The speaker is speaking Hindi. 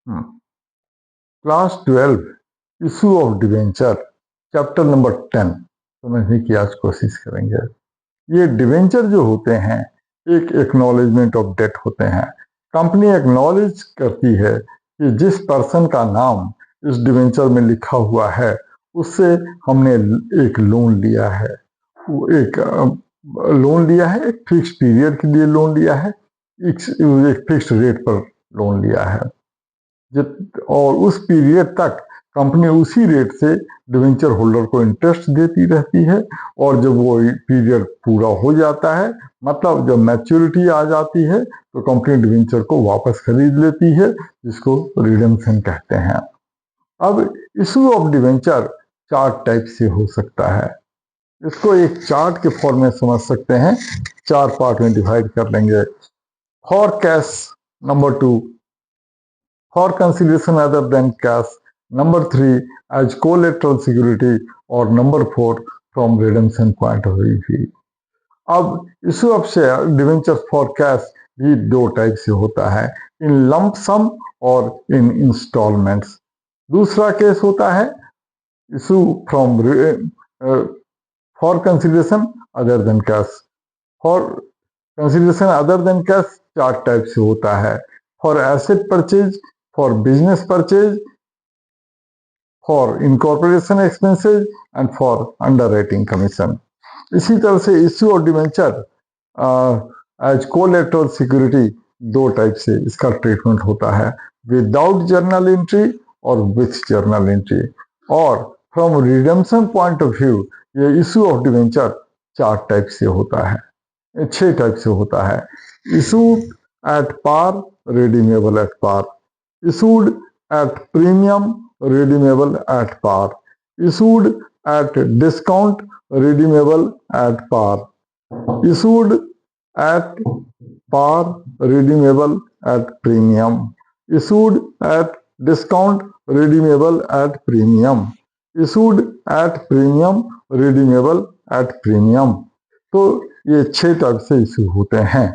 Class 12 issue of debenture chapter number 10 समझने की आज कोशिश करेंगे। ये डिवेंचर जो होते हैं एक एक्नॉलेजमेंट ऑफ डेट होते हैं। कंपनी एक्नॉलेज करती है कि जिस पर्सन का नाम इस डिवेंचर में लिखा हुआ है उससे हमने एक लोन लिया है, एक फिक्स पीरियड के लिए लोन लिया है, एक फिक्स रेट पर लोन लिया है और उस पीरियड तक कंपनी उसी रेट से डिवेंचर होल्डर को इंटरेस्ट देती रहती है और जब वो पीरियड पूरा हो जाता है, मतलब जब मैच्योरिटी आ जाती है, तो कंपनी डिवेंचर को वापस खरीद लेती है, जिसको रिडेम्पशन कहते हैं। अब इशू ऑफ डिवेंचर 4 टाइप से हो सकता है। इसको एक चार्ट के फॉर्म में समझ सकते हैं, 4 पार्ट में डिवाइड कर लेंगे। For cash number 2, for consideration other than cash, number 3 as collateral security, और number 4 from redemption point of view। अब issue of share debenture for cash भी 2 टाइप से होता है, इन लंप सम और इन इंस्टॉलमेंट्स। दूसरा केस होता है issue from for consideration other than cash. For consideration other than cash 4 type से होता है, for asset purchase, for business purchase, for incorporation expenses and for underwriting commission। इसी तरह से issue of debenture as collateral security 2 type से इसका ट्रीटमेंट होता है, विदाउट जर्नल एंट्री और विथ जर्नल एंट्री। और from redemption point of view ये इश्यू ऑफ डिवेंचर 4 टाइप से होता है, 6 टाइप से होता है। Issued at par, redeemable at par, issued at premium, redeemable at par, issued at discount, redeemable at par, issued at par, redeemable at premium, issued at discount, redeemable at premium, issued at premium, redeemable at premium। तो ये 6 टाइप से इशू होते हैं।